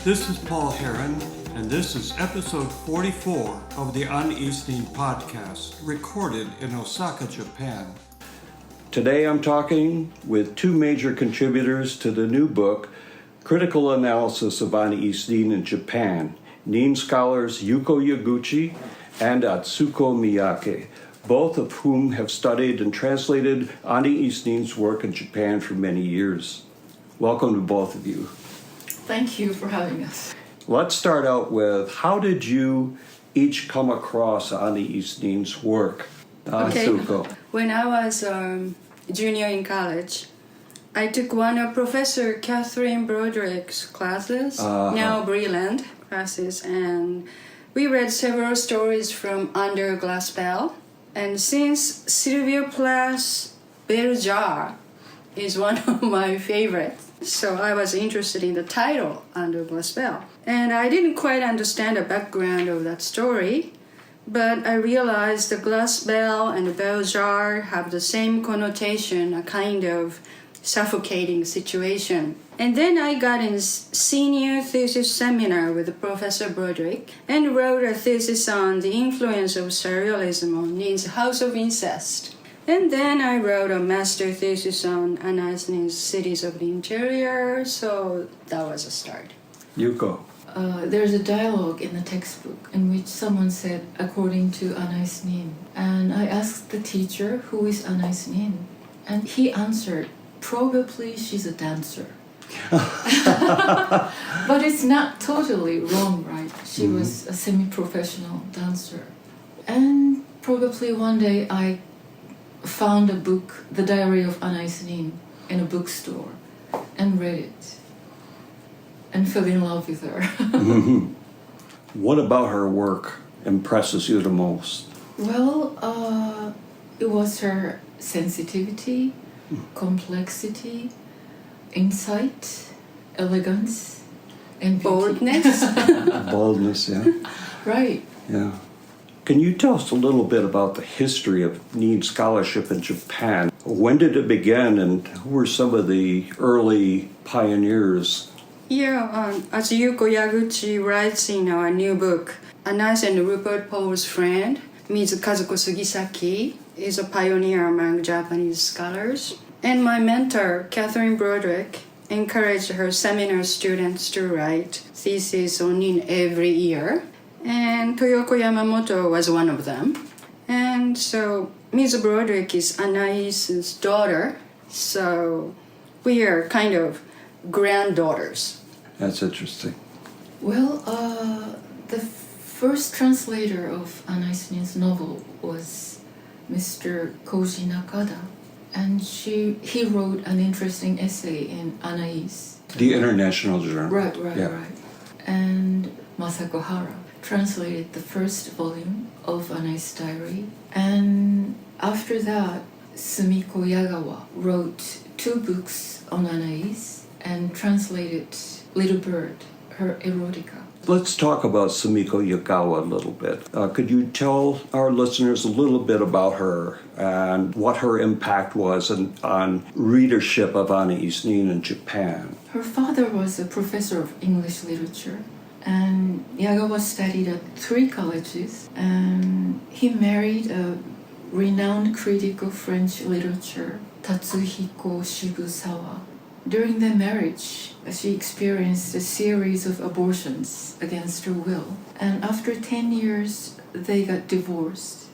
This is Paul Herron, and this is episode 44 of the Anaïs Nin Podcast, recorded in Osaka, Japan. Today I'm talking with two major contributors to the new book, Critical Analysis of Anaïs Nin in Japan, Nin scholars Yuko Yaguchi and Atsuko Miyake, both of whom have studied and translated Anaïs Nin's work in Japan for many years. Welcome to both of you. Thank you for having us. Let's start out with, how did you each come across Anaïs Nin's work? Atsuko. When I was junior in college, I took one of Professor Catherine Broderick's classes, now Breland classes, and we read several stories from Under a Glass Bell. And since Sylvia Plath's Bell Jar is one of my favorites, so I was interested in the title, Under a Glass Bell. And I didn't quite understand the background of that story, but I realized the glass bell and the bell jar have the same connotation, a kind of suffocating situation. And then I got in senior thesis seminar with Professor Broderick and wrote a thesis on the influence of surrealism on Nin's House of Incest. And then I wrote a master thesis on Anais Nin's Cities of the Interior, so that was a start. Yuko. There's a dialogue in the textbook in which someone said, according to Anaïs Nin. And I asked the teacher, who is Anaïs Nin? And he answered, probably she's a dancer. But it's not totally wrong, right? She was a semi-professional dancer. And probably one day I found a book, The Diary of Anaïs Nin, in a bookstore and read it and fell in love with her. What about her work impresses you the most? Well, it was her sensitivity, complexity, insight, elegance, and beauty. Boldness. Boldness, yeah. Right. Yeah. Can you tell us a little bit about the history of Nin scholarship in Japan? When did it begin, and who were some of the early pioneers? Yeah, as Yuko Yaguchi writes in our new book, Anais and Rupert Paul's friend, Ms. Kazuko Sugisaki, is a pioneer among Japanese scholars. And my mentor, Catherine Broderick, encouraged her seminar students to write theses on Nin every year. And Toyoko Yamamoto was one of them. And so Ms. Broderick is Anaïs's daughter, so we are kind of granddaughters. That's interesting. Well, the first translator of Anaïs Nin's novel was Mr. Koji Nakada, and he wrote an interesting essay in Anais. The International Journal. Right. And Masako Hara translated the first volume of Anais' diary. And after that, Sumiko Yagawa wrote 2 books on Anais and translated Little Bird, her erotica. Let's talk about Sumiko Yagawa a little bit. Could you tell our listeners a little bit about her and what her impact was on readership of Anaïs Nin in Japan? Her father was a professor of English literature, and Yagawa studied at 3 colleges, and he married a renowned critic of French literature, Tatsuhiko Shibusawa. During their marriage, she experienced a series of abortions against her will, and after 10 years, they got divorced.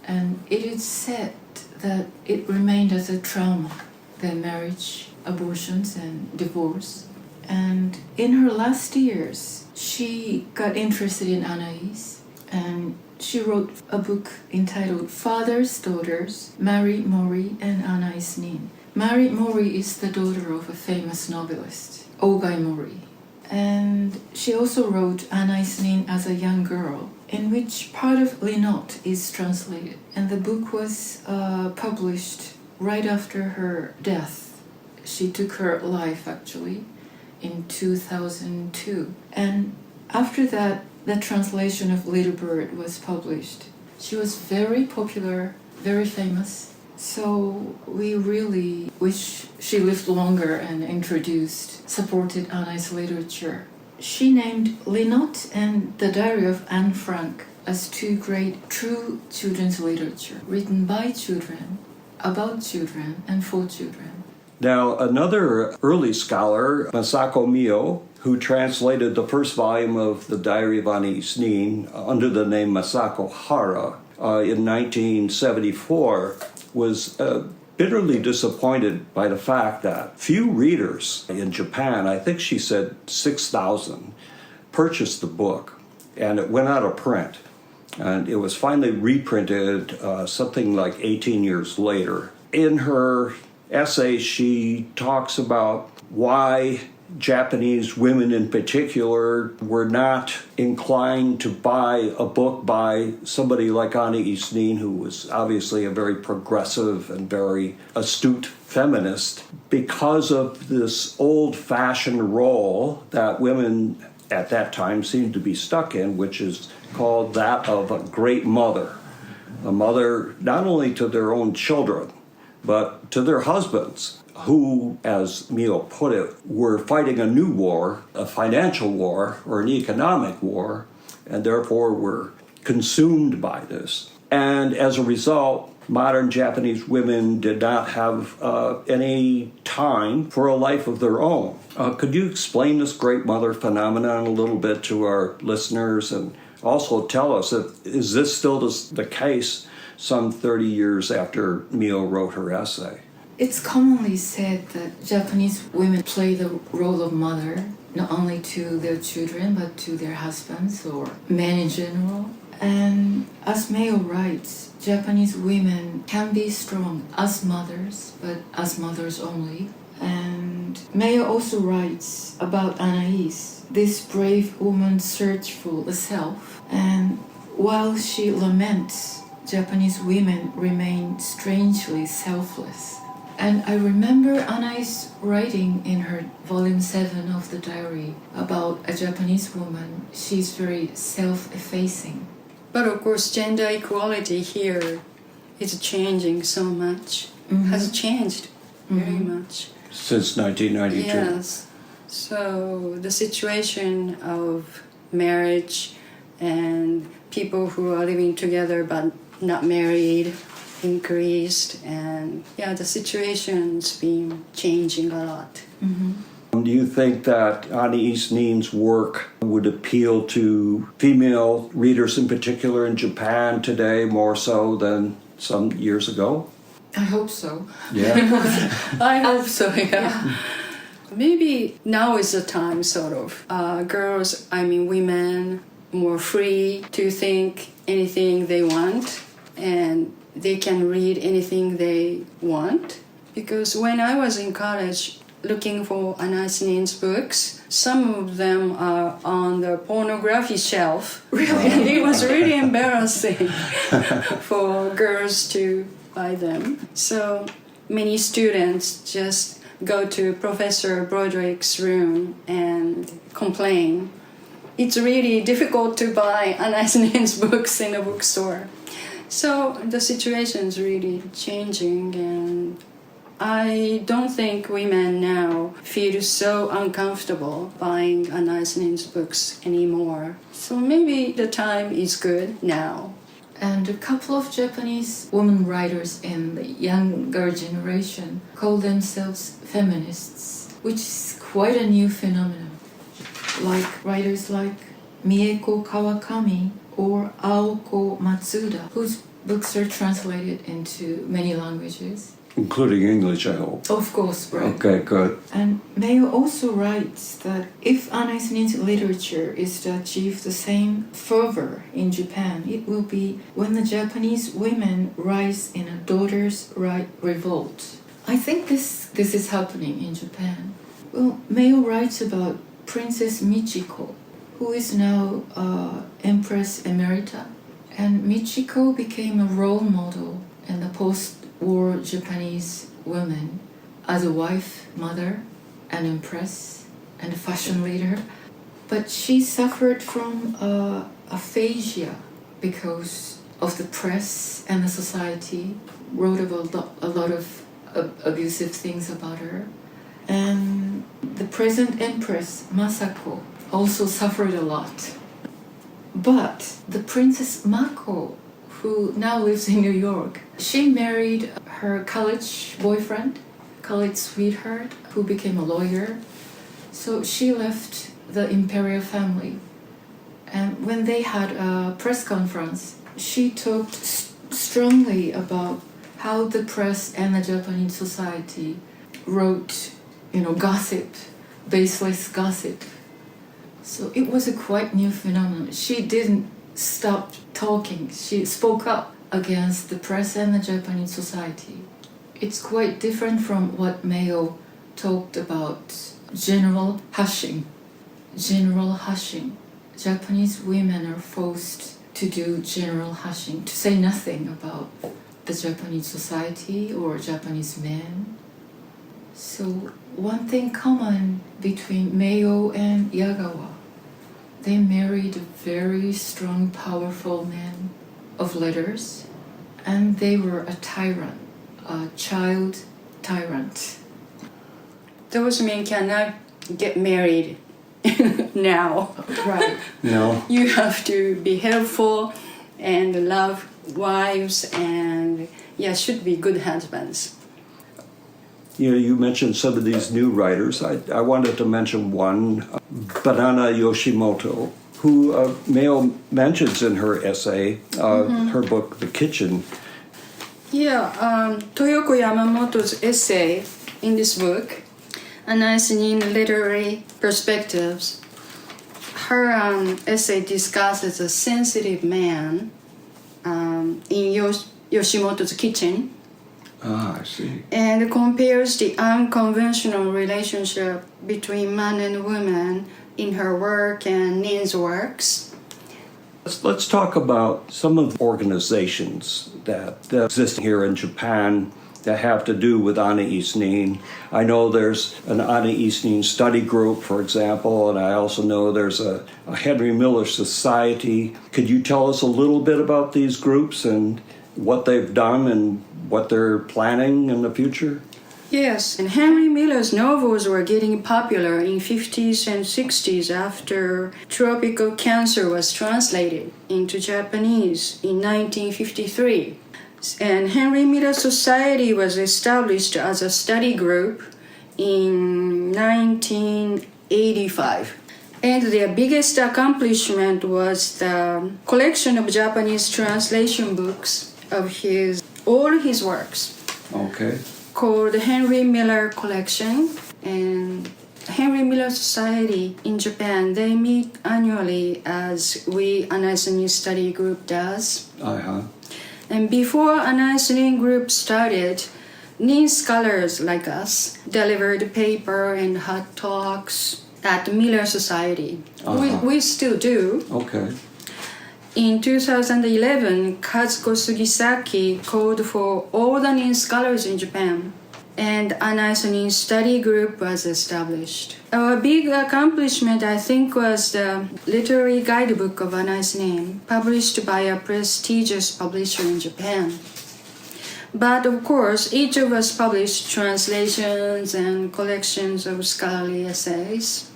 And it is said that it remained as a trauma, their marriage, abortions, and divorce. And in her last years, she got interested in Anais, and she wrote a book entitled Fathers, Daughters, Mary Mori and Anaïs Nin. Mary Mori is the daughter of a famous novelist, Ogai Mori. And she also wrote Anaïs Nin as a young girl, in which part of Linot is translated. And the book was published right after her death. She took her life, actually, in 2002. And after that, the translation of Little Bird was published. She was very popular, very famous. So we really wish she lived longer and supported Anais literature she named Linot and The Diary of Anne Frank as two great true children's literature, written by children, about children, and for children. Now, another early scholar, Masako Mio, who translated the first volume of The Diary of Anaïs Nin under the name Masako Hara in 1974, was bitterly disappointed by the fact that few readers in Japan, I think she said 6,000, purchased the book, and it went out of print. And it was finally reprinted something like 18 years later. In her essay, she talks about why Japanese women in particular were not inclined to buy a book by somebody like Anaïs Nin, who was obviously a very progressive and very astute feminist, because of this old-fashioned role that women at that time seemed to be stuck in, which is called that of a great mother. A mother not only to their own children, but to their husbands, who, as Mio put it, were fighting a new war, a financial war or an economic war, and therefore were consumed by this. And as a result, modern Japanese women did not have any time for a life of their own. Could you explain this great mother phenomenon a little bit to our listeners, and also tell us, is this still the case some 30 years after Mio wrote her essay? It's commonly said that Japanese women play the role of mother, not only to their children, but to their husbands or men in general. And as Mayo writes, Japanese women can be strong as mothers, but as mothers only. And Mayo also writes about Anais, this brave woman's search for the self. And while she laments, Japanese women remain strangely selfless. And I remember Anais writing in her volume 7 of the diary about a Japanese woman. She's very self-effacing. But of course, gender equality here is changing so much. Has changed very much. Since 1992. Yes. So the situation of marriage and people who are living together but not married increased, and the situation's been changing a lot. Do you think that Anaïs Nin's work would appeal to female readers in particular in Japan today more so than some years ago? I hope so. Yeah. I hope so, yeah. Maybe now is the time, sort of. Women, more free to think anything they want, and they can read anything they want. Because when I was in college looking for Anaïs Nin's books, some of them are on the pornography shelf. Really? And it was really embarrassing for girls to buy them. So many students just go to Professor Broderick's room and complain. It's really difficult to buy Anaïs Nin's books in a bookstore. So the situation is really changing, and I don't think women now feel so uncomfortable buying Anaïs Nin's books anymore. So maybe the time is good now. And a couple of Japanese women writers in the younger generation call themselves feminists, which is quite a new phenomenon. Like writers like Mieko Kawakami or Aoko Matsuda, whose books are translated into many languages. Including English, I hope. Of course, right. Okay, good. And Mayo also writes that if Anaïs Nin's literature is to achieve the same fervor in Japan, it will be when the Japanese women rise in a daughters' right revolt. I think this is happening in Japan. Well, Mayo writes about Princess Michiko, who is now Empress Emerita. And Michiko became a role model in the post-war Japanese women as a wife, mother, an empress, and a fashion leader. But she suffered from aphasia because of the press and the society wrote about a lot of abusive things about her. And the present empress, Masako, also suffered a lot. But the Princess Mako, who now lives in New York, she married her college boyfriend, college sweetheart, who became a lawyer. So she left the imperial family. And when they had a press conference, she talked strongly about how the press and the Japanese society wrote, gossip, baseless gossip. So it was a quite new phenomenon. She didn't stop talking. She spoke up against the press and the Japanese society. It's quite different from what Mayo talked about, general hushing. General hushing. Japanese women are forced to do general hushing, to say nothing about the Japanese society or Japanese men. So one thing common between Mayo and Yagawa, they married a very strong, powerful man of letters, and they were a tyrant, a child tyrant. Those men cannot get married now. Right. No. You have to be helpful and love wives and should be good husbands. You mentioned some of these new writers. I wanted to mention one, Banana Yoshimoto, who Mayo mentions in her essay, her book, The Kitchen. Toyoko Yamamoto's essay in this book, Anaïs Nin Literary Perspectives, her essay discusses a sensitive man in Yoshimoto's kitchen. I see. And compares the unconventional relationship between man and woman in her work and Nin's works. Let's talk about some of the organizations that exist here in Japan that have to do with Anaïs Nin. I know there's an Anaïs Nin study group, for example, and I also know there's a Henry Miller Society. Could you tell us a little bit about these groups and what they've done and what they're planning in the future? Yes, and Henry Miller's novels were getting popular in 50s and 60s after Tropical Cancer was translated into Japanese in 1953. And Henry Miller Society was established as a study group in 1985. And their biggest accomplishment was the collection of Japanese translation books of all his works. Okay. Called Henry Miller Collection. And Henry Miller Society in Japan, they meet annually as we Anais Nin Study Group does. Uh-huh. And before Anais Nin Group started, Nin scholars like us delivered paper and had talks at Miller Society. Uh-huh. We still do. Okay. In 2011, Kazuko Sugisaki called for all the Nin scholars in Japan, and Anais Nin Study Group was established. Our big accomplishment, I think, was the literary guidebook of Anais Nin, published by a prestigious publisher in Japan. But of course, each of us published translations and collections of scholarly essays.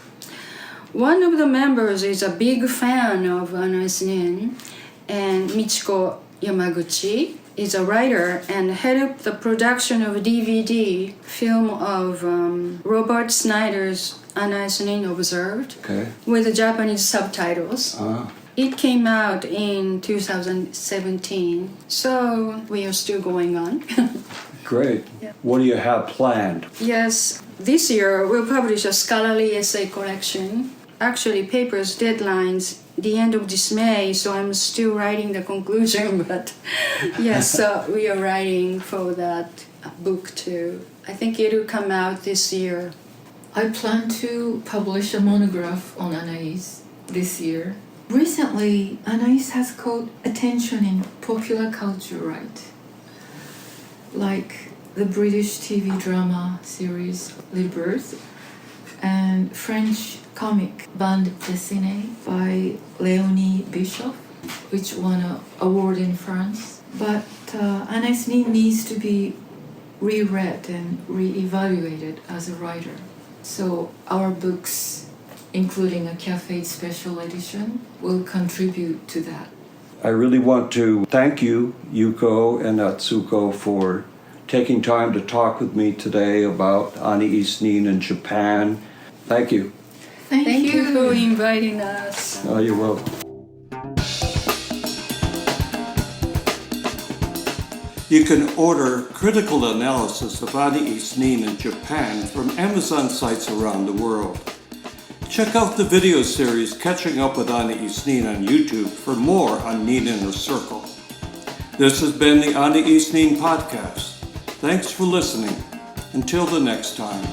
One of the members is a big fan of Anais Nin, and Michiko Yamaguchi is a writer and helped the production of a DVD film of Robert Snyder's Anais Nin Observed, Okay. with Japanese subtitles. Uh-huh. It came out in 2017, so we are still going on. Great. Yeah. What do you have planned? Yes, this year we'll publish a scholarly essay collection. Actually, paper's deadline's the end of this May, so I'm still writing the conclusion, but yes, we are writing for that book too. I think it'll come out this year. I plan to publish a monograph on Anais this year. Recently, Anais has caught attention in popular culture, right? Like the British TV drama series Little Birds and French comic bande dessinée by Léonie Bischoff, which won an award in France. But Anais Nin needs to be reread and re-evaluated as a writer. So our books including a cafe special edition, will contribute to that. I really want to thank you, Yuko and Atsuko, for taking time to talk with me today about Anaïs Nin in Japan. Thank you. Thank you for inviting us. Oh, you're welcome. You can order critical analysis of Anaïs Nin in Japan from Amazon sites around the world. Check out the video series Catching Up with Anaïs Nin on YouTube for more on Nin Inner Circle. This has been the Anaïs Nin Podcast. Thanks for listening. Until the next time.